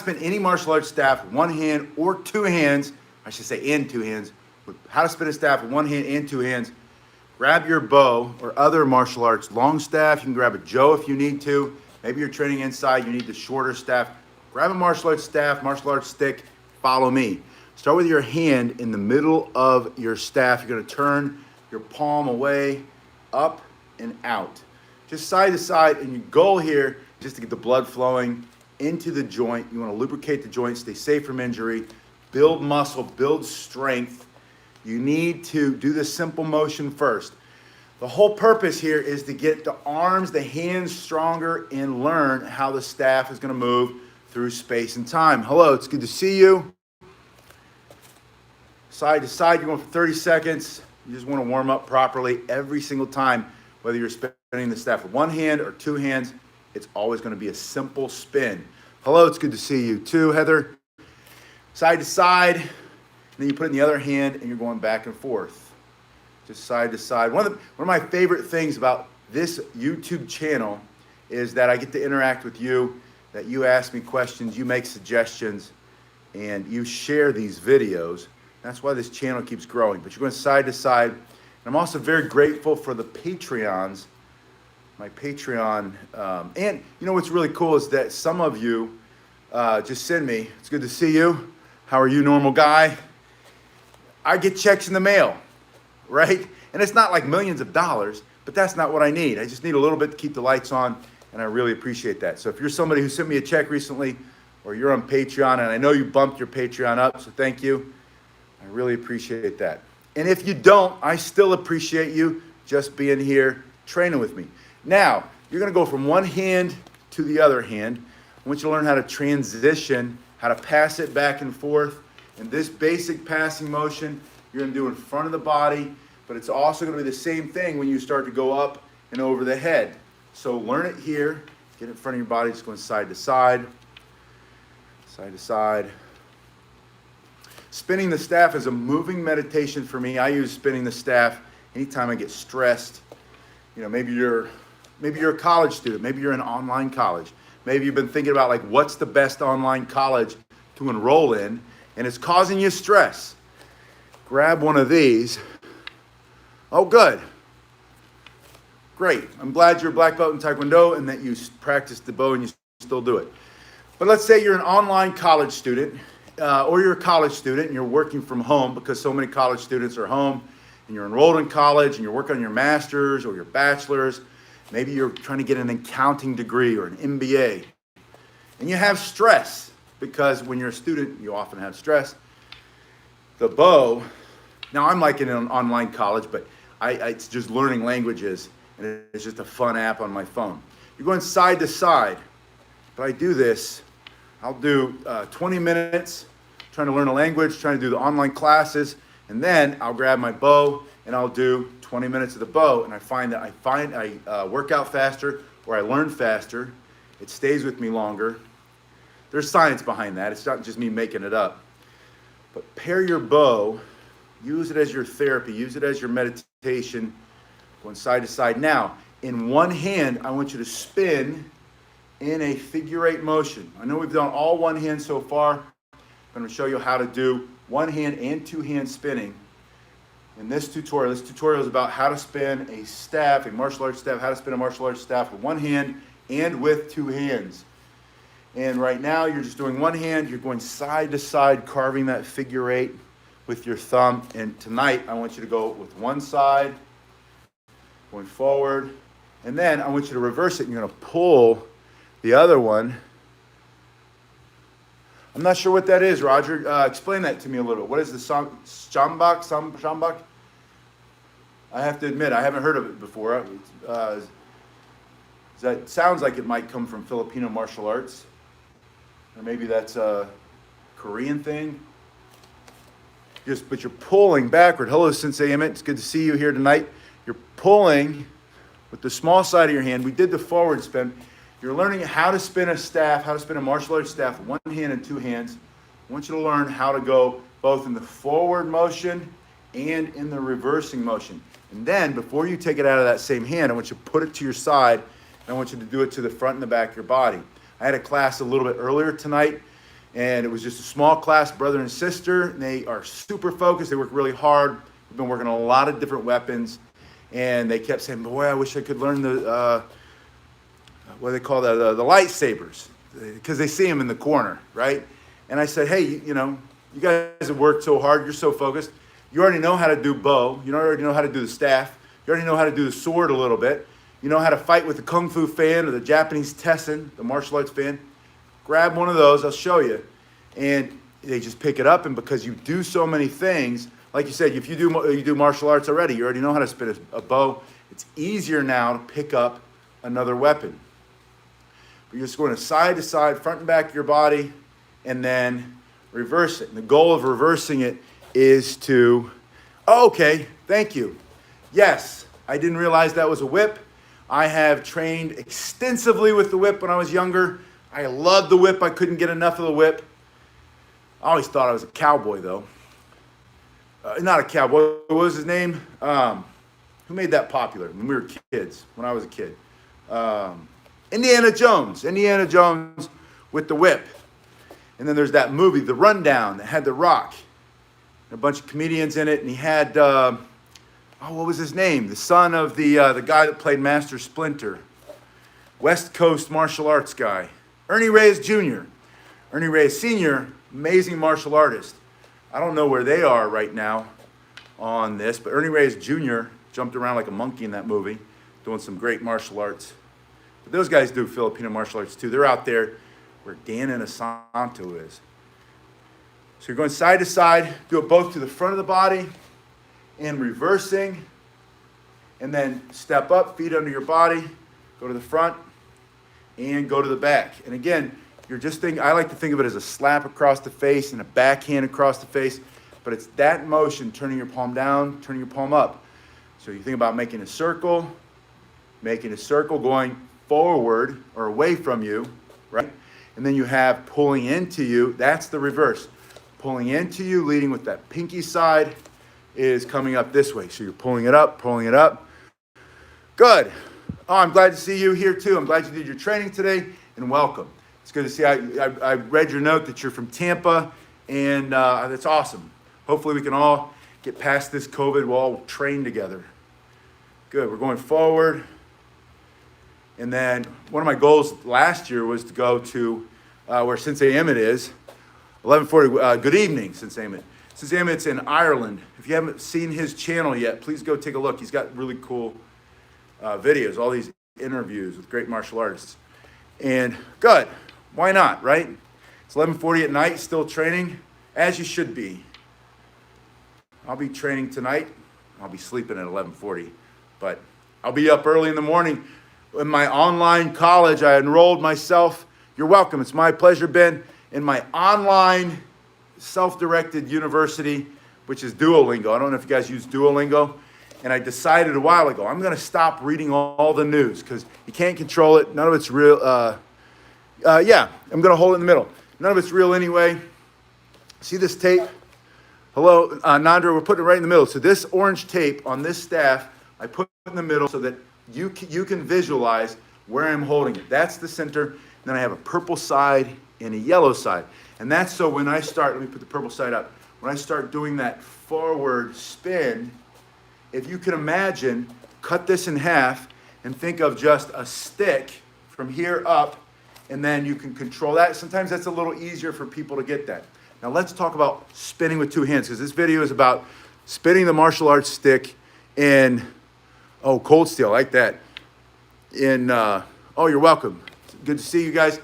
spin any martial arts staff with one hand or two hands, I should say in two hands, how to spin a staff with one hand and two hands. Grab your bow or other martial arts long staff. You can grab a Joe if you need to. Maybe you're training inside, you need the shorter staff. Grab a martial arts staff, martial arts stick, follow me. Start with your hand in the middle of your staff. You're gonna turn your palm away, up and out. Just side to side, and your goal here is just to get the blood flowing into the joint. You wanna lubricate the joint, stay safe from injury, build muscle, build strength. You need to do this simple motion first. The whole purpose here is to get the arms, the hands stronger and learn how the staff is gonna move through space and time. Hello, it's good to see you. Side to side, you're going for 30 seconds. You just wanna warm up properly every single time, whether you're spinning the staff with one hand or two hands, it's always gonna be a simple spin. Hello, it's good to see you too, Heather. Side to side, then you put it in the other hand and you're going back and forth. Just side to side. One of my favorite things about this YouTube channel is that I get to interact with you, that you ask me questions, you make suggestions, and you share these videos. That's why this channel keeps growing. But you're going side to side. And I'm also very grateful for the Patreons, my Patreon. And you know what's really cool is that some of you just send me, it's good to see you. How are you, normal guy? I get checks in the mail, right? And it's not like millions of dollars, but that's not what I need. I just need a little bit to keep the lights on, and I really appreciate that. So if you're somebody who sent me a check recently, or you're on Patreon, and I know you bumped your Patreon up, so thank you. I really appreciate that. And if you don't, I still appreciate you just being here training with me. Now, you're gonna go from one hand to the other hand. I want you to learn how to transition, how to pass it back and forth. And this basic passing motion, you're gonna do in front of the body, but it's also gonna be the same thing when you start to go up and over the head. So learn it here, get in front of your body, just going side to side, side to side. Spinning the staff is a moving meditation for me. I use spinning the staff anytime I get stressed. You know, maybe you're a college student, maybe you're in online college. Maybe you've been thinking about like, what's the best online college to enroll in? And it's causing you stress. Grab one of these. Oh, good. Great. I'm glad you're a black belt in Taekwondo and that you practice the bow and you still do it. But let's say you're an online college student, or you're a college student and you're working from home because so many college students are home and you're enrolled in college and you're working on your master's or your bachelor's. Maybe you're trying to get an accounting degree or an MBA. And you have stress because when you're a student, you often have stress. The bow, now I'm like in an online college, but it's just learning languages and it's just a fun app on my phone. You're going side to side. But I do this, I'll do 20 minutes trying to learn a language, trying to do the online classes, and then I'll grab my bow and I'll do 20 minutes of the bow, and I find that I work out faster or I learn faster. It stays with me longer. There's science behind that. It's not just me making it up. But pair your bow, use it as your therapy, use it as your meditation, going side to side. Now, in one hand, I want you to spin in a figure eight motion. I know we've done all one hand so far. I'm going to show you how to do one hand and two hand spinning in this tutorial. This tutorial is about how to spin a staff, a martial arts staff, how to spin a martial arts staff with one hand and with two hands. And right now you're just doing one hand, you're going side to side, carving that figure eight with your thumb. And tonight I want you to go with one side, going forward, and then I want you to reverse it. And you're going to pull the other one. I'm not sure what that is, Roger. Explain that to me a little bit. What is the shambak? I have to admit, I haven't heard of it before. That sounds like it might come from Filipino martial arts. Or maybe that's a Korean thing. But you're pulling backward. Hello, Sensei Emmett. It's good to see you here tonight. You're pulling with the small side of your hand. We did the forward spin. You're learning how to spin a staff, how to spin a martial arts staff with one hand and two hands. I want you to learn how to go both in the forward motion and in the reversing motion. And then, before you take it out of that same hand, I want you to put it to your side, and I want you to do it to the front and the back of your body. I had a class a little bit earlier tonight, And it was just a small class, brother and sister. And they are super focused. They work really hard. We've been working on a lot of different weapons. And they kept saying, boy, I wish I could learn the, what do they call that, the lightsabers. Because they see them in the corner, right? And I said, hey, you know, you guys have worked so hard. You're so focused. You already know how to do bow. You already know how to do the staff. You already know how to do the sword a little bit. You know how to fight with the Kung Fu fan or the Japanese Tessin, the martial arts fan. Grab one of those, I'll show you. And they just pick it up, and because you do so many things, like you said, if you do martial arts already, you already know how to spin a bow. It's easier now to pick up another weapon. But you're just going side to side, front and back of your body, and then reverse it. And the goal of reversing it is to, oh, okay, thank you. Yes, I didn't realize that was a whip. I have trained extensively with the whip when I was younger. I loved the whip. I couldn't get enough of the whip. I always thought I was a cowboy, though. Not a cowboy. What was his name? Who made that popular when we were kids, when I was a kid? Indiana Jones. Indiana Jones with the whip. And then there's that movie, The Rundown, that had The Rock. And a bunch of comedians in it. And he had, what was his name? The son of the guy that played Master Splinter. West Coast martial arts guy. Ernie Reyes Jr. Ernie Reyes Sr., amazing martial artist. I don't know where they are right now on this, but Ernie Reyes Jr. jumped around like a monkey in that movie, doing some great martial arts. But those guys do Filipino martial arts too. They're out there where Dan Inosanto is. So you're going side to side, do it both to the front of the body and reversing, and then step up, feet under your body, go to the front, and go to the back. And again, you're just thinking, I like to think of it as a slap across the face and a backhand across the face, but it's that motion, turning your palm down, turning your palm up. So you think about making a circle, going forward or away from you, right? And then you have pulling into you, that's the reverse. Pulling into you, leading with that pinky side, is coming up this way. So you're pulling it up, Good. Oh, I'm glad to see you here too. I'm glad you did your training today, and welcome. It's good to see. I read your note that you're from Tampa, and that's awesome. Hopefully we can all get past this COVID. We'll all train together. Good. We're going forward. And then one of my goals last year was to go to where Sensei Emmett is, 1140. Good evening, Sensei Emmett. Sensei Emmett's in Ireland. If you haven't seen his channel yet, please go take a look. He's got really cool videos, all these interviews with great martial artists. And good. Why not, right? It's 11:40 at night, still training, as you should be. I'll be training tonight. I'll be sleeping at 11:40, but I'll be up early in the morning. In my online college, I enrolled myself. You're welcome. It's my pleasure, Ben. In my online self-directed university, which is Duolingo. I don't know if you guys use Duolingo. And I decided a while ago, I'm going to stop reading all the news because you can't control it. None of it's real. I'm going to hold it in the middle. None of it's real anyway. See this tape? Hello, Nandra, we're putting it right in the middle. So this orange tape on this staff, I put in the middle so that you can visualize where I'm holding it. That's the center. Then I have a purple side and a yellow side. And that's so when I start, let me put the purple side up. When I start doing that forward spin, if you can imagine, cut this in half and think of just a stick from here up, and then you can control that. Sometimes that's a little easier for people to get that. Now let's talk about spinning with two hands, because this video is about spinning the martial arts stick in, cold steel, I like that. You're welcome. Good to see you guys.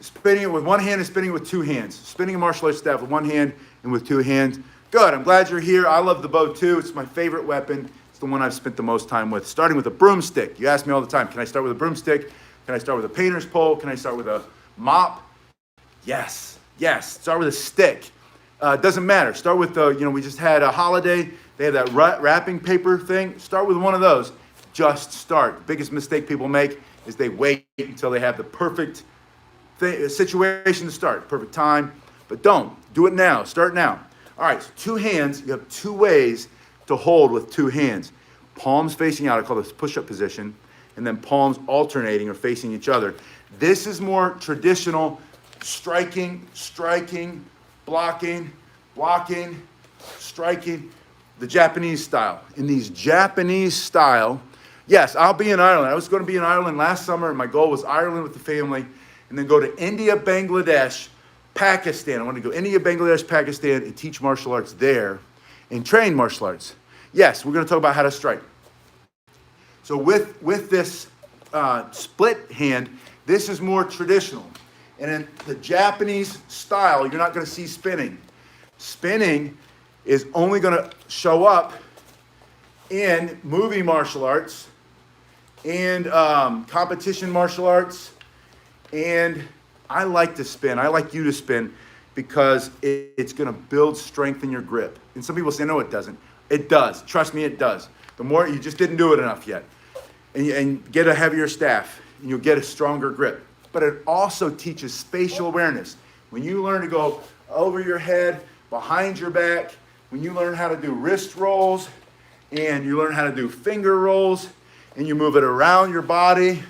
Spinning it with one hand and spinning it with two hands. Spinning a martial arts staff with one hand and with two hands. Good, I'm glad you're here. I love the bow too. It's my favorite weapon. It's the one I've spent the most time with. Starting with a broomstick. You ask me all the time, can I start with a broomstick? Can I start with a painter's pole? Can I start with a mop? Yes. Start with a stick. Doesn't matter. Start with we just had a holiday. They have that wrapping paper thing. Start with one of those. Just start. The biggest mistake people make is they wait until they have the perfect situation to start, perfect time. But don't. Do it now. Start now. All right, so two hands, you have two ways to hold with two hands. Palms facing out, I call this push-up position, and then palms alternating or facing each other. This is more traditional striking, striking, blocking, blocking, striking, the Japanese style. In these Japanese style, yes, I'll be in Ireland. I was going to be in Ireland last summer, and my goal was Ireland with the family, and then go to India, Bangladesh, Pakistan. I want to go India, Bangladesh, Pakistan, and teach martial arts there and train martial arts. Yes, we're going to talk about how to strike. So with this split hand, this is more traditional. And in the Japanese style, you're not going to see spinning. Spinning is only going to show up in movie martial arts and competition martial arts. And I like to spin. I like you to spin because it's going to build strength in your grip. And some people say, no, it doesn't. It does. Trust me, it does. The more, you just didn't do it enough yet. And get a heavier staff, and you'll get a stronger grip. But it also teaches spatial awareness. When you learn to go over your head, behind your back, when you learn how to do wrist rolls, and you learn how to do finger rolls, and you move it around your body,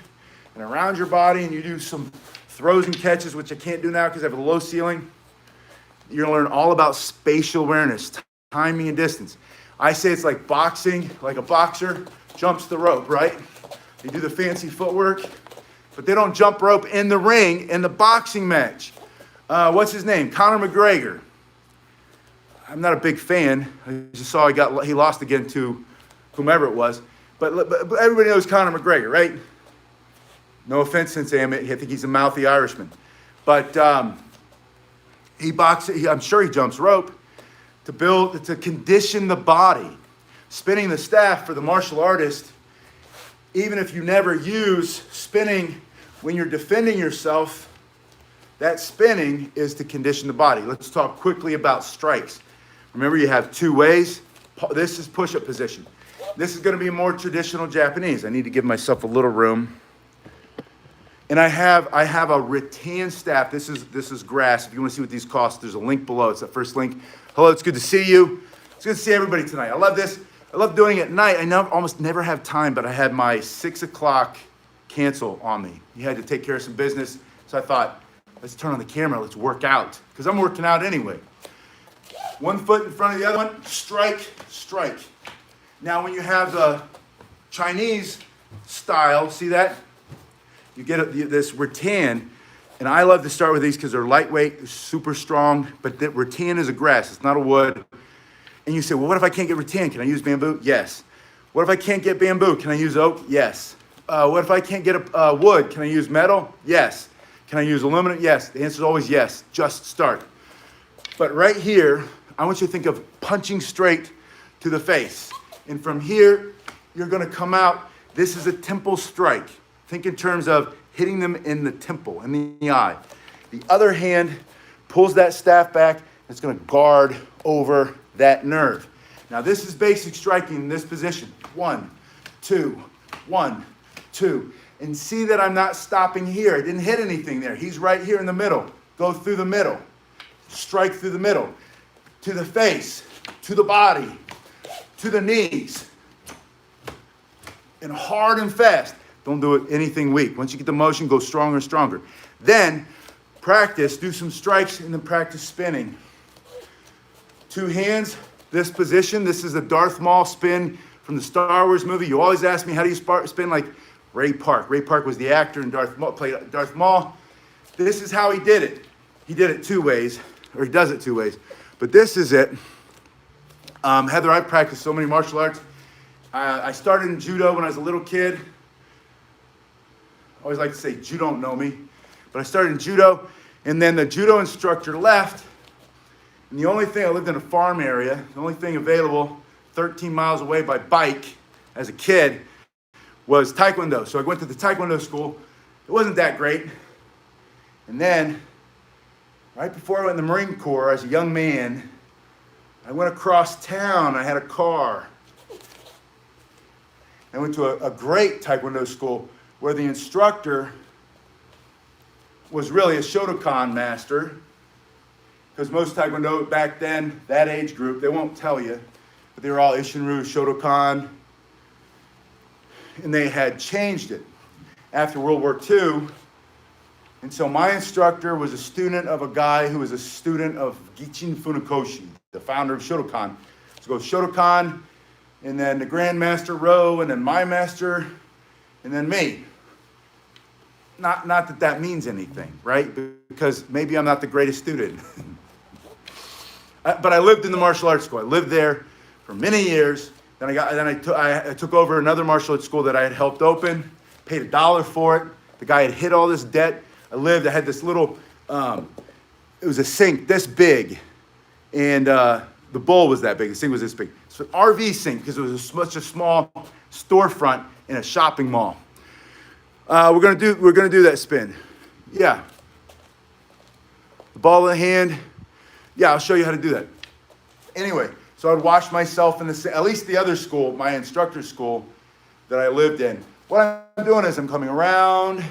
and you do some throws and catches, which I can't do now because I have a low ceiling, you're going to learn all about spatial awareness, timing and distance. I say it's like boxing, like a boxer jumps the rope, right? They do the fancy footwork, but they don't jump rope in the ring in the boxing match. What's his name? Conor McGregor. I'm not a big fan. I just saw he lost again to whomever it was. But everybody knows Conor McGregor, right? No offense, Sam. I think he's a mouthy Irishman. But he boxes. I'm sure he jumps rope to condition the body. Spinning the staff for the martial artist, even if you never use spinning when you're defending yourself, that spinning is to condition the body. Let's talk quickly about strikes. Remember, you have two ways. This is push-up position. This is going to be more traditional Japanese. I need to give myself a little room. And I have a rattan staff. This is grass. If you want to see what these cost, there's a link below. It's the first link. Hello, it's good to see you. It's good to see everybody tonight. I love this. I love doing it at night. I almost never have time, but I had my 6 o'clock cancel on me. You had to take care of some business. So I thought, let's turn on the camera. Let's work out. Because I'm working out anyway. One foot in front of the other one. Strike, strike. Now when you have the Chinese style, see that? You get this rattan. And I love to start with these because they're lightweight, they're super strong. But the rattan is a grass. It's not a wood. And you say, well, what if I can't get rattan? Can I use bamboo? Yes. What if I can't get bamboo? Can I use oak? Yes. What if I can't get wood? Can I use metal? Yes. Can I use aluminum? Yes. The answer is always yes. Just start. But right here, I want you to think of punching straight to the face. And from here, you're going to come out. This is a temple strike. Think in terms of hitting them in the temple, in the eye. The other hand pulls that staff back. It's going to guard over that nerve. Now this is basic striking in this position. 1, 2, 1, 2. And see that I'm not stopping here. I didn't hit anything there. He's right here in the middle. Go through the middle. Strike through the middle. To the face. To the body. To the knees. And hard and fast. Don't do anything weak. Once you get the motion, go stronger and stronger. Then practice. Do some strikes and then practice spinning. 2 hands, this position. This is a Darth Maul spin from the Star Wars movie. You always ask me, how do you spin like Ray Park? Ray Park was the actor and played Darth Maul. This is how he did it. He did it 2 ways, or he does it 2 ways. But this is it. Heather, I've practiced so many martial arts. I started in judo when I was a little kid. I always like to say, you don't know me. But I started in judo, and then the judo instructor left. And the only thing, I lived in a farm area, the only thing available 13 miles away by bike as a kid was Taekwondo. So I went to the Taekwondo school. It wasn't that great. And then, right before I went in the Marine Corps as a young man, I went across town. I had a car. I went to a great Taekwondo school where the instructor was really a Shotokan master. Because most Taekwondo back then, that age group, they won't tell you, but they were all Isshinryu, Shotokan, and they had changed it. After World War II, And so my instructor was a student of a guy who was a student of Gichin Funakoshi, the founder of Shotokan. So go Shotokan, and then the Grandmaster Ro, and then my master, and then me. Not that that means anything, right? Because maybe I'm not the greatest student. But I lived in the martial arts school. I lived there for many years. Then I took over another martial arts school that I had helped open, paid $1 for it. The guy had hit all this debt. I had this little, it was a sink this big, and the bowl was that big. The sink was this big. So an RV sink, because it was such a small storefront in a shopping mall. We're gonna do that spin. Yeah. The ball in the hand. Yeah, I'll show you how to do that. Anyway, so I'd wash myself in the sink, at least the other school, my instructor's school that I lived in. What I'm doing is I'm coming around,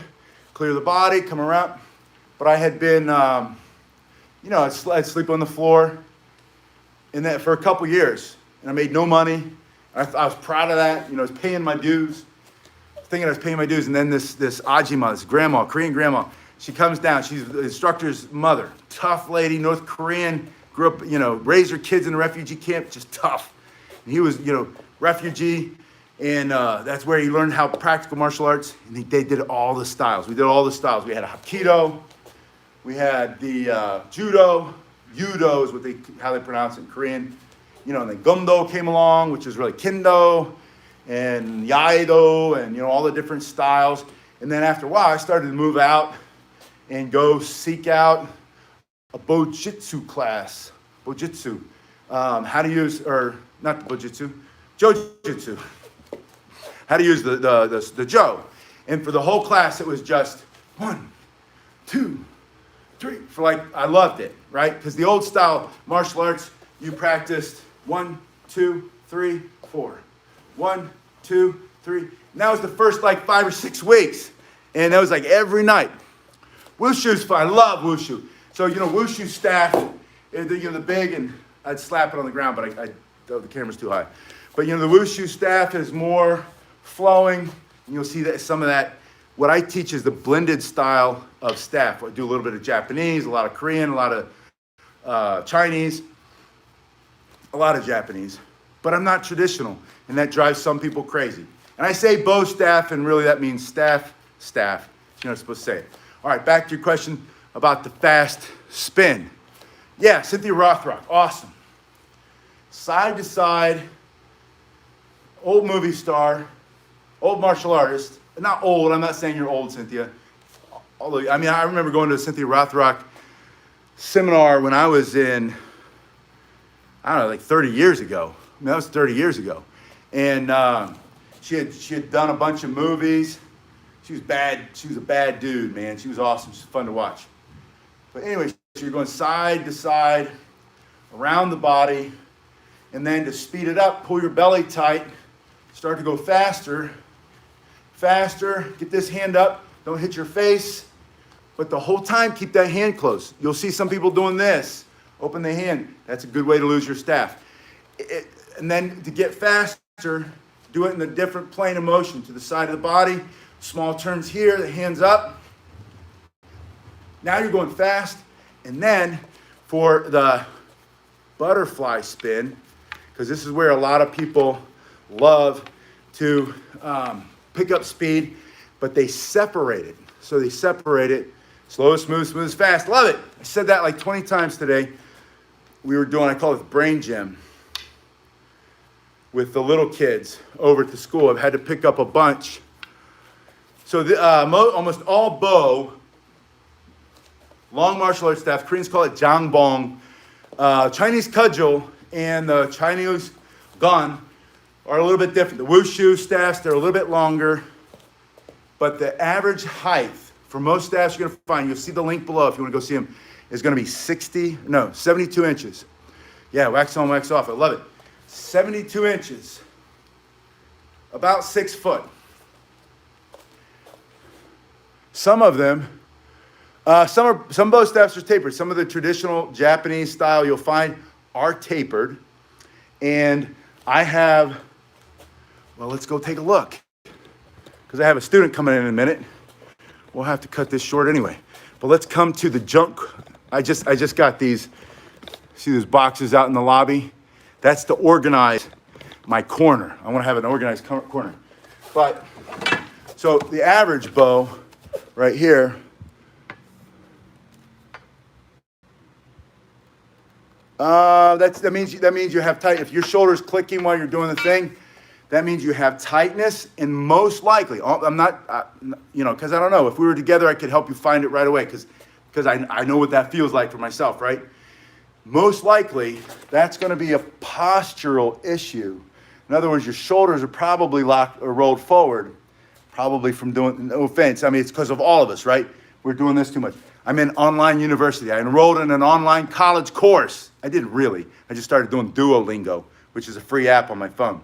clear the body, come around. But I had been, I'd sleep on the floor, and that for a couple years, and I made no money. I was proud of that. I was paying my dues, thinking I was paying my dues, and then this Ajima, this grandma, Korean grandma, she comes down. She's the instructor's mother, tough lady, North Korean, grew up, raised her kids in a refugee camp, just tough. And he was, refugee. And that's where he learned how practical martial arts, and they did all the styles. We did all the styles. We had a Hapkido, we had the Judo, Yudo is how they pronounce it in Korean. And then Gumdo came along, which is really Kendo, and Yaido, and all the different styles. And then after a while, I started to move out and go seek out a Bojutsu class. Bojutsu. How to use, or not the Bojutsu, Jojutsu. How to use the Jo. And for the whole class, it was just 1, 2, 3. I loved it, right? Because the old style martial arts, you practiced 1, 2, 3, 4. 1, 2, 3. And that was the first 5 or 6 weeks. And that was every night. Wushu's fun. I love Wushu. So, Wushu staff, the big, and I'd slap it on the ground, but the camera's too high. But, the Wushu staff is more flowing, and you'll see that some of that. What I teach is the blended style of staff. I do a little bit of Japanese, a lot of Korean, a lot of Chinese, a lot of Japanese. But I'm not traditional, and that drives some people crazy. And I say bow staff, and really that means staff. You're not supposed to say it. All right, back to your question about the fast spin. Yeah, Cynthia Rothrock, awesome. Side to side, old movie star, old martial artist. Not old, I'm not saying you're old, Cynthia. Although, I remember going to a Cynthia Rothrock seminar when I was in, 30 years ago. That was 30 years ago. And she had done a bunch of movies. She was bad. She was a bad dude, man. She was awesome. She was fun to watch. But anyway, so you're going side to side, around the body, and then to speed it up, pull your belly tight, start to go faster, get this hand up, don't hit your face, but the whole time keep that hand close. You'll see some people doing this, open the hand. That's a good way to lose your staff. And then to get faster, do it in a different plane of motion, to the side of the body, small turns here, the hands up. Now you're going fast, and then for the butterfly spin, because this is where a lot of people love to pick up speed, but they separate it. So they separate it, slow, smooth, fast. Love it. I said that 20 times today. We were doing, I call it the brain gym, with the little kids over at the school. I've had to pick up a bunch. So almost all bow, long martial arts staff, Koreans call it jangbong, Chinese cudgel, and the Chinese gun are a little bit different. The wushu staffs, they're a little bit longer, but the average height for most staffs you're going to find, you'll see the link below if you want to go see them, is going to be 72 inches. Yeah, wax on, wax off. I love it. 72 inches, about 6 foot. Some of them, some bow staffs are tapered. Some of the traditional Japanese style you'll find are tapered. And I have, let's go take a look. Because I have a student coming in a minute. We'll have to cut this short anyway. But let's come to the junk. I just got these. See those boxes out in the lobby? That's to organize my corner. I want to have an organized corner. But, so the average bow right here, that means you have tight. If your shoulder's clicking while you're doing the thing, that means you have tightness, and most likely, I'm not, because I don't know. If we were together, I could help you find it right away, because I know what that feels like for myself, right? Most likely, that's going to be a postural issue. In other words, your shoulders are probably locked or rolled forward, probably from doing, no offense, I mean, it's because of all of us, right? We're doing this too much. I'm in online university. I enrolled in an online college course. I didn't really. I just started doing Duolingo, which is a free app on my phone.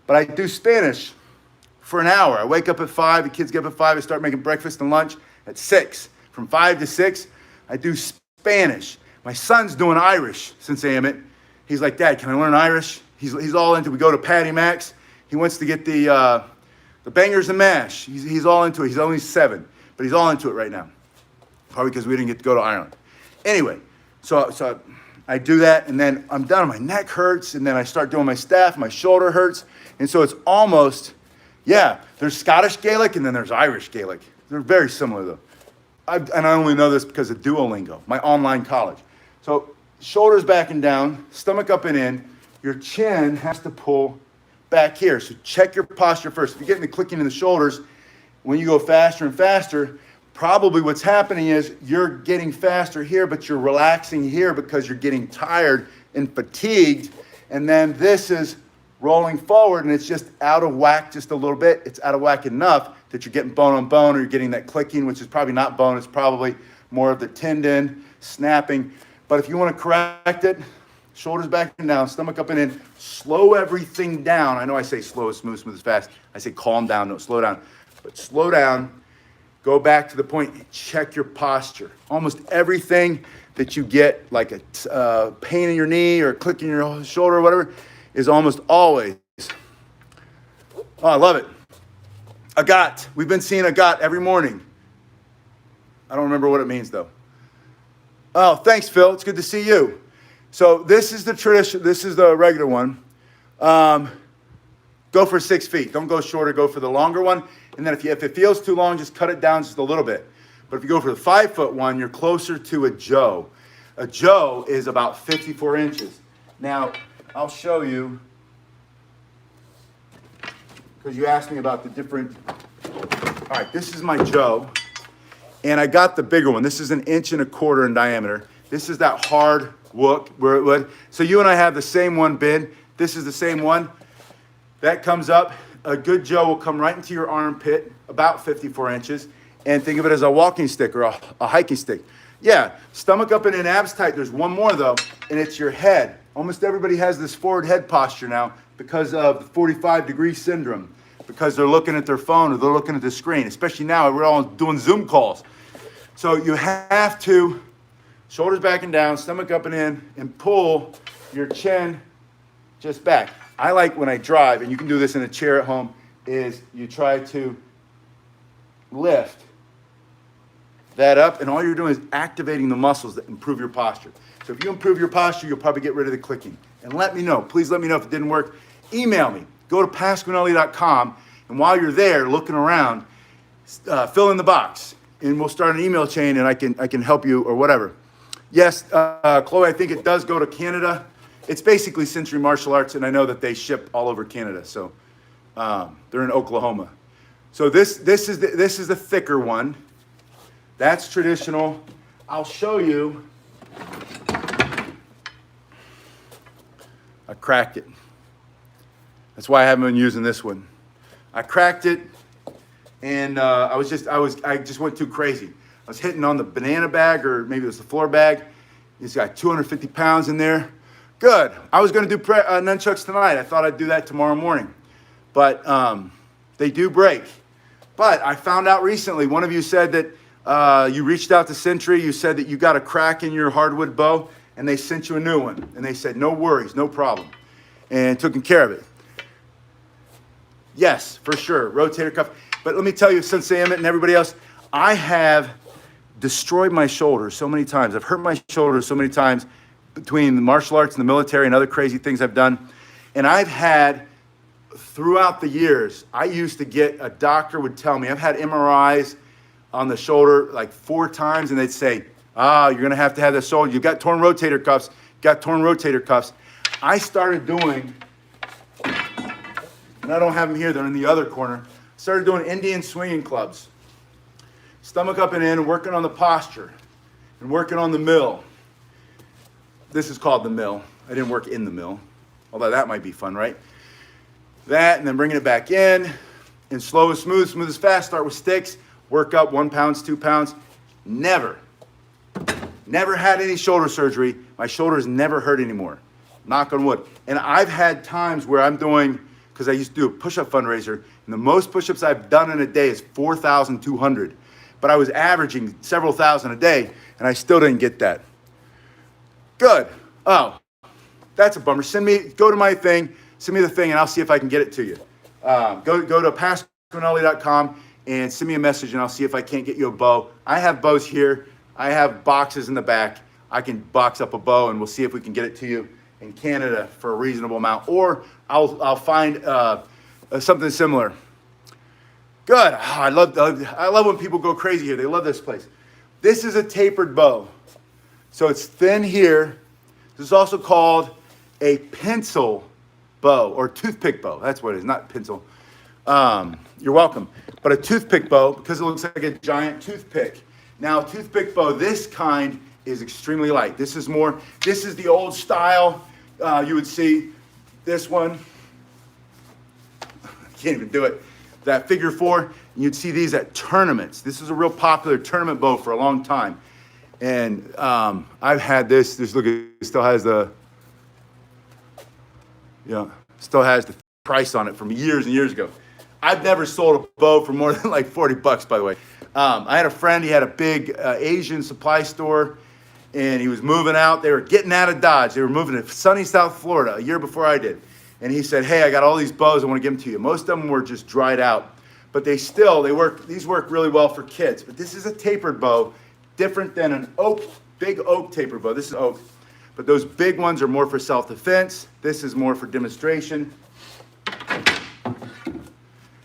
But I do Spanish for an hour. I wake up at 5, the kids get up at 5, I start making breakfast and lunch at 6. From 5 to 6, I do Spanish. My son's doing Irish since Amit. He's like, Dad, can I learn Irish? He's all into it. We go to Patty Max. He wants to get the bangers and mash. He's all into it. He's only 7, but he's all into it right now. Probably because we didn't get to go to Ireland. Anyway, so I do that, and then I'm done. My neck hurts, and then I start doing my staff. My shoulder hurts. And so it's almost, there's Scottish Gaelic, and then there's Irish Gaelic. They're very similar, though. And I only know this because of Duolingo, my online college. So shoulders back and down, stomach up and in. Your chin has to pull back here. So check your posture first. If you're getting the clicking in the shoulders, when you go faster and faster, probably what's happening is you're getting faster here, but you're relaxing here because you're getting tired and fatigued. And then this is rolling forward, and it's just out of whack just a little bit. It's out of whack enough that you're getting bone on bone, or you're getting that clicking, which is probably not bone. It's probably more of the tendon snapping. But if you want to correct it, shoulders back and down, stomach up and in, slow everything down. I know I say slow is smooth, smooth is fast. I say calm down, no, slow down. But slow down, go back to the point, and check your posture. Almost everything that you get, like a pain in your knee or click in your shoulder or whatever, is almost always, oh, I love it. Agat. We've been seeing Agat every morning. I don't remember what it means, though. Oh, thanks, Phil. It's good to see you. So this is the tradition. This is the regular one. Go for 6 feet. Don't go shorter. Go for the longer one. And then if it feels too long, just cut it down just a little bit. But if you go for the 5-foot one, you're closer to a Joe. A Joe is about 54 inches. Now, I'll show you, because you asked me about the different. All right, this is my Joe. And I got the bigger one. This is 1.25 inches in diameter. This is that hard wood where it would. So you and I have the same one bin. This is the same one. That comes up. A good Joe will come right into your armpit, about 54 inches. And think of it as a walking stick or a hiking stick. Yeah, stomach up and in, abs tight. There's one more though, and it's your head. Almost everybody has this forward head posture now because of the 45-degree syndrome, because they're looking at their phone or they're looking at the screen, especially now we're all doing Zoom calls. So you have to, shoulders back and down, stomach up and in, and pull your chin just back. I like when I drive, and you can do this in a chair at home, is you try to lift that up, and all you're doing is activating the muscles that improve your posture. So if you improve your posture, you'll probably get rid of the clicking. And let me know. Please let me know if it didn't work. Email me. Go to pasquinelli.com, and while you're there looking around, fill in the box, and we'll start an email chain, and I can help you or whatever. Yes, Chloe, I think it does go to Canada. It's basically Century Martial Arts, and I know that they ship all over Canada. So they're in Oklahoma. So this is the thicker one. That's traditional. I'll show you. I cracked it. That's why I haven't been using this one. I cracked it, and I just went too crazy. I was hitting on the banana bag, or maybe it was the floor bag. It's got 250 pounds in there. Good. I was going to do nunchucks tonight. I thought I'd do that tomorrow morning, but they do break. But I found out recently, one of you said that you reached out to Century. You said that you got a crack in your hardwood bow, and they sent you a new one. And they said, no worries, no problem, and took care of it. Yes, for sure, rotator cuff. But let me tell you, Sensei Emmett and everybody else, I have destroyed my shoulder so many times. I've hurt my shoulder so many times between the martial arts and the military and other crazy things I've done. And I've had, throughout the years, I used to get, a doctor would tell me, I've had MRIs on the shoulder like 4 times, and they'd say, you're gonna have to have this shoulder. You've got torn rotator cuffs, I started doing, and I don't have them here, they're in the other corner, started doing Indian swinging clubs. Stomach up and in, working on the posture, and working on the mill. This is called the mill. I didn't work in the mill, although that might be fun, right? That, and then bringing it back in, and slow and smooth as fast. Start with sticks, work up 1 pound, 2 pounds. Never had any shoulder surgery. My shoulders never hurt anymore. Knock on wood. And I've had times where I'm doing, because I used to do a push-up fundraiser, and the most push-ups I've done in a day is 4,200. But I was averaging several thousand a day, and I still didn't get that. Good. Oh, that's a bummer. Go to my thing, send me the thing, and I'll see if I can get it to you. Go to pastorquinelli.com and send me a message, and I'll see if I can't get you a bow. I have bows here. I have boxes in the back. I can box up a bow, and we'll see if we can get it to you in Canada for a reasonable amount, or I'll find something similar. Good. I love when people go crazy here. They love this place. This is a tapered bow. So it's thin here. This is also called a pencil bow or toothpick bow. That's what it is, not pencil. You're welcome. But a toothpick bow, because it looks like a giant toothpick. Now, a toothpick bow, this kind is extremely light. This is the old style. You would see this one. I can't even do it. That figure 4, and you'd see these at tournaments. This is a real popular tournament bow for a long time. And I've had this. Look, it still has the price on it from years and years ago. I've never sold a bow for more than like $40, by the way. I had a friend, he had a big Asian supply store, and he was moving out. They were getting out of Dodge. They were moving to sunny South Florida a year before I did. And he said, hey, I got all these bows. I want to give them to you. Most of them were just dried out, but these work really well for kids. But this is a tapered bow, different than an big oak tapered bow. This is oak, but those big ones are more for self-defense. This is more for demonstration.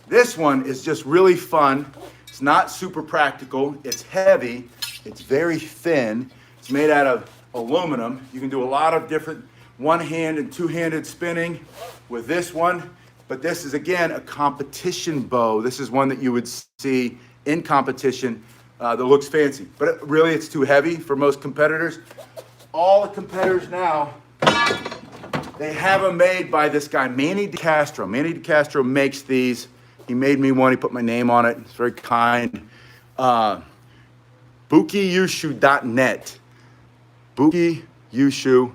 This one is just really fun. It's not super practical. It's heavy. It's very thin. It's made out of aluminum. You can do a lot of different one-hand and two-handed spinning with this one. But this is, again, a competition bow. This is one that you would see in competition that looks fancy. But really, it's too heavy for most competitors. All the competitors now, they have them made by this guy, Manny DeCastro. Manny DeCastro makes these. He made me one. He put my name on it. It's very kind. BukiYushu.net. BukiYushu.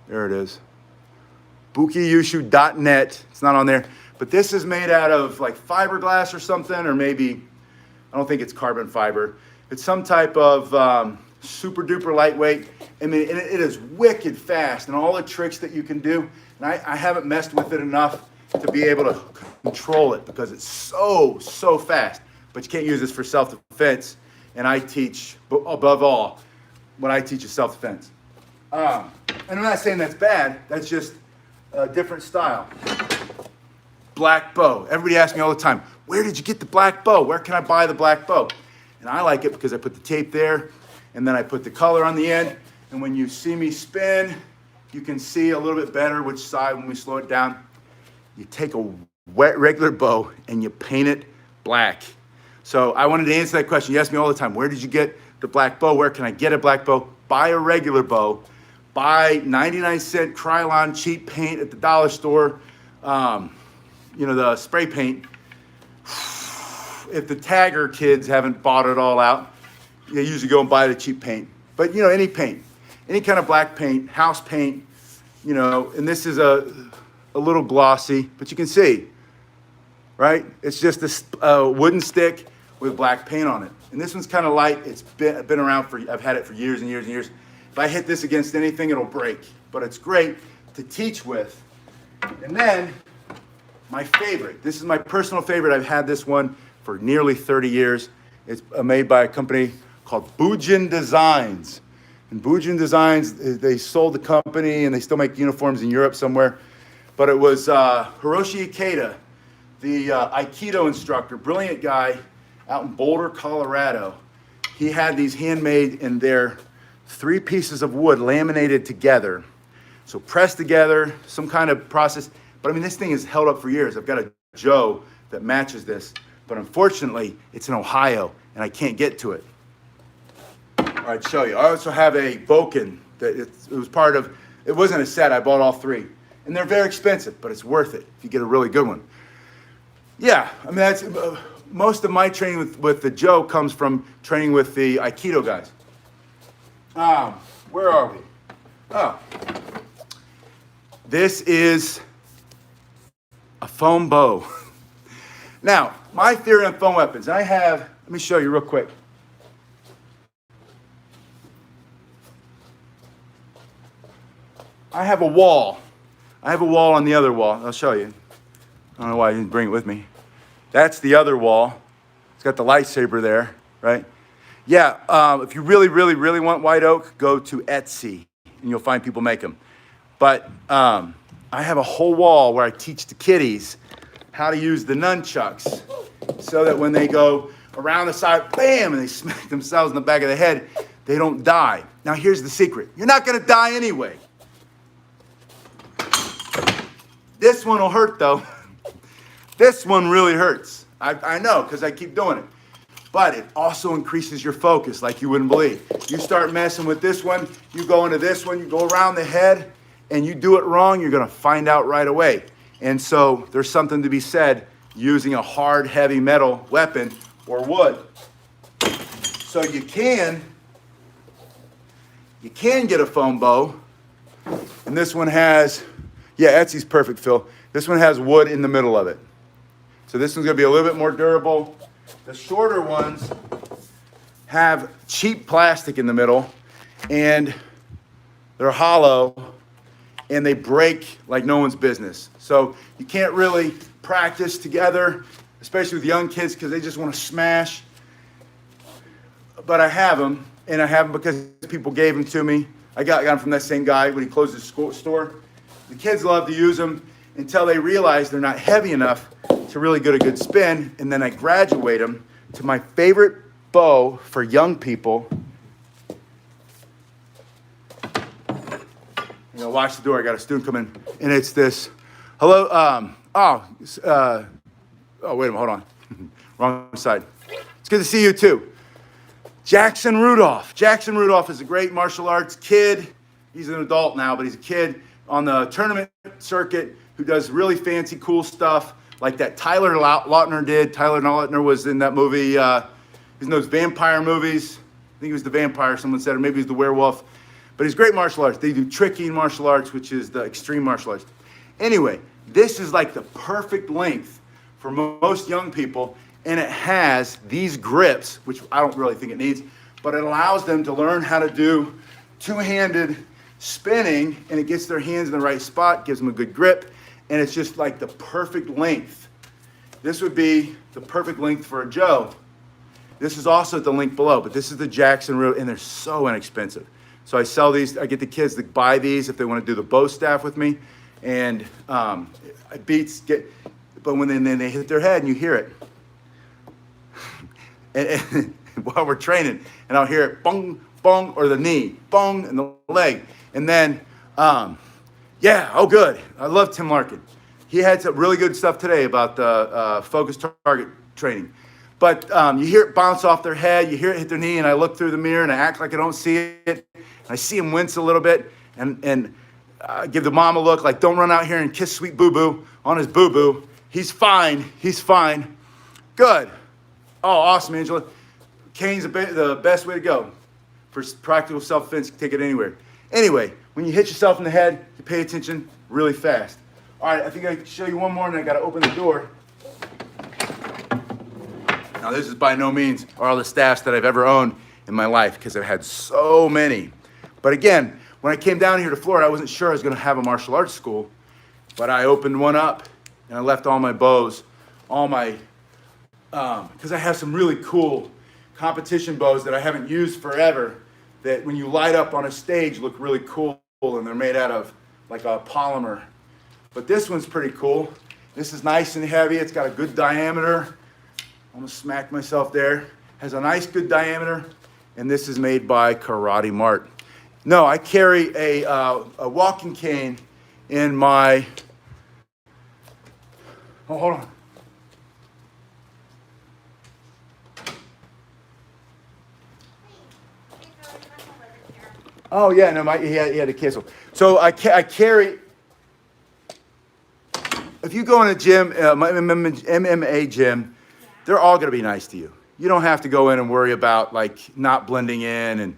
There it is. BukiYushu.net. It's not on there. But this is made out of like fiberglass or something, or maybe, I don't think it's carbon fiber. It's some type of super duper lightweight. I mean, it is wicked fast, and all the tricks that you can do. And I haven't messed with it enough to be able to control it because it's so fast. But you can't use this for self-defense. And I teach, above all, what I teach is self-defense. And I'm not saying that's bad. That's just a different style. Black bow. Everybody asks me all the time, where did you get the black bow? Where can I buy the black bow? And I like it because I put the tape there, and then I put the color on the end. And when you see me spin, you can see a little bit better which side when we slow it down. You take a regular bow and you paint it black. So I wanted to answer that question. You ask me all the time, where did you get the black bow? Where can I get a black bow? Buy a regular bow. Buy 99-cent Krylon cheap paint at the dollar store. The spray paint. If the Tagger kids haven't bought it all out, they usually go and buy the cheap paint. But, any paint. Any kind of black paint, house paint, and this is a little glossy, but you can see, right? It's just a wooden stick with black paint on it. And this one's kind of light. It's been around I've had it for years and years and years. If I hit this against anything, it'll break. But it's great to teach with. And then, my favorite. This is my personal favorite. I've had this one for nearly 30 years. It's made by a company called Bujin Designs. And Bujin Designs, they sold the company and they still make uniforms in Europe somewhere. But it was Hiroshi Ikeda, the Aikido instructor, brilliant guy out in Boulder, Colorado. He had these handmade, and they're 3 pieces of wood laminated together. So pressed together, some kind of process. But I mean, this thing is held up for years. I've got a Joe that matches this, but unfortunately, it's in Ohio, and I can't get to it. All right, show you. I also have a Boken that it was part of. It wasn't a set. I bought all 3, and they're very expensive, but it's worth it if you get a really good one. Yeah, I mean that's most of my training with the Joe comes from training with the Aikido guys. Where are we? Oh, this is a foam bow. Now, my theory on foam weapons, let me show you real quick. I have a wall. I have a wall on the other wall. I'll show you. I don't know why I didn't bring it with me. That's the other wall. It's got the lightsaber there, right? Yeah, if you really, really, really want white oak, go to Etsy, and you'll find people make them. But I have a whole wall where I teach the kiddies how to use the nunchucks so that when they go around the side, bam, and they smack themselves in the back of the head, they don't die. Now, here's the secret. You're not going to die anyway. This one will hurt, though. This one really hurts. I know, because I keep doing it. But it also increases your focus like you wouldn't believe. You start messing with this one, you go into this one, you go around the head, and you do it wrong, you're going to find out right away. And so there's something to be said using a hard, heavy metal weapon or wood. So you can get a foam bow. And this one has, yeah, Etsy's perfect, Phil. This one has wood in the middle of it. So this one's going to be a little bit more durable. The shorter ones have cheap plastic in the middle, and they're hollow, and they break like no one's business. So you can't really practice together, especially with young kids, because they just want to smash. But I have them, and I have them because people gave them to me. I got them from that same guy when he closed his store. The kids love to use them until they realize they're not heavy enough to really get a good spin, and then I graduate them to my favorite bow for young people. You know, watch the door. I got a student come in, and it's this. Hello. Wait a minute. Hold on. Wrong side. It's good to see you too. Jackson Rudolph. Jackson Rudolph is a great martial arts kid. He's an adult now, but he's a kid on the tournament circuit who does really fancy, cool stuff like that Tyler Lautner did. Tyler Lautner was in that movie. He's in those vampire movies. I think he was the vampire, someone said, or maybe he's the werewolf. But he's great martial arts. They do tricky martial arts, which is the extreme martial arts. Anyway, this is like the perfect length for most young people, and it has these grips, which I don't really think it needs, but it allows them to learn how to do two-handed spinning, and it gets their hands in the right spot, gives them a good grip, and it's just like the perfect length. This would be the perfect length for a Joe. This is also at the link below, but this is the Jackson Root, and they're so inexpensive. So I sell these, I get the kids to buy these if they want to do the bow staff with me, and but when they hit their head and you hear it, and while we're training, and I'll hear it, bong, bong, or the knee, bong, and the leg. And then, yeah, oh good. I love Tim Larkin. He had some really good stuff today about the focus target training. But you hear it bounce off their head, you hear it hit their knee, and I look through the mirror and I act like I don't see it. I see him wince a little bit, and give the mom a look like, don't run out here and kiss sweet boo-boo on his boo-boo. He's fine. He's fine. Good. Oh, awesome, Angela. Cane's the best way to go for practical self-defense. Take it anywhere. Anyway, when you hit yourself in the head, you pay attention really fast. All right, I think I can show you one more, and I got to open the door. Now, this is by no means all the staffs that I've ever owned in my life, because I've had so many. But again, when I came down here to Florida, I wasn't sure I was going to have a martial arts school, but I opened one up, and I left all my bows, all my, because I have some really cool competition bows that I haven't used forever that when you light up on a stage look really cool, and they're made out of like a polymer. But this one's pretty cool. This is nice and heavy. It's got a good diameter. I'm gonna smack myself there. Has a nice good diameter. And this is made by Karate Mart. No, I carry a walking cane in my, oh, hold on. Oh yeah, no, he had to cancel. So I carry, if you go in a gym, my MMA gym, they're all gonna be nice to you. You don't have to go in and worry about like not blending in and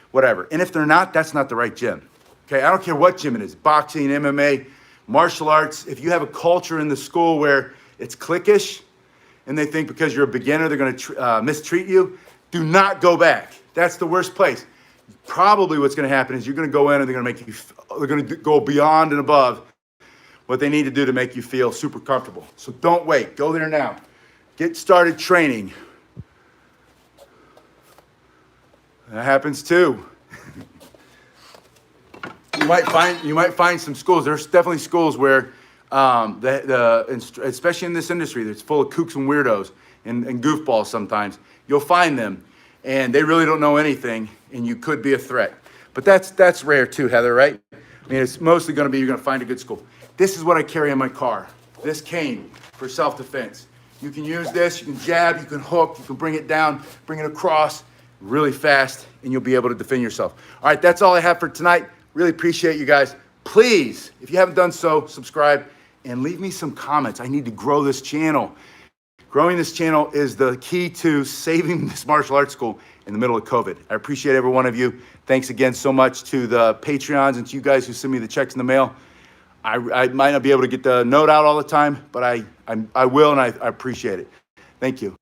whatever. And if they're not, that's not the right gym. Okay, I don't care what gym it is, boxing, MMA, martial arts. If you have a culture in the school where it's cliquish and they think because you're a beginner, they're gonna mistreat you, do not go back. That's the worst place. Probably what's gonna happen is you're gonna go in and they're gonna go beyond and above what they need to do to make you feel super comfortable. So don't wait, go there now. Get started training. That happens too. You might find some schools. There's definitely schools where, especially in this industry, that's full of kooks and weirdos and goofballs. Sometimes you'll find them, and they really don't know anything, and you could be a threat. But that's rare too, Heather. Right? I mean, it's mostly going to be you're going to find a good school. This is what I carry in my car. This cane for self-defense. You can use this. You can jab. You can hook. You can bring it down, bring it across really fast, and you'll be able to defend yourself. All right, that's all I have for tonight. Really appreciate you guys. Please, if you haven't done so, subscribe and leave me some comments. I need to grow this channel. Growing this channel is the key to saving this martial arts school in the middle of COVID. I appreciate every one of you. Thanks again so much to the Patreons and to you guys who send me the checks in the mail. I might not be able to get the note out all the time, but I will, and I appreciate it. Thank you.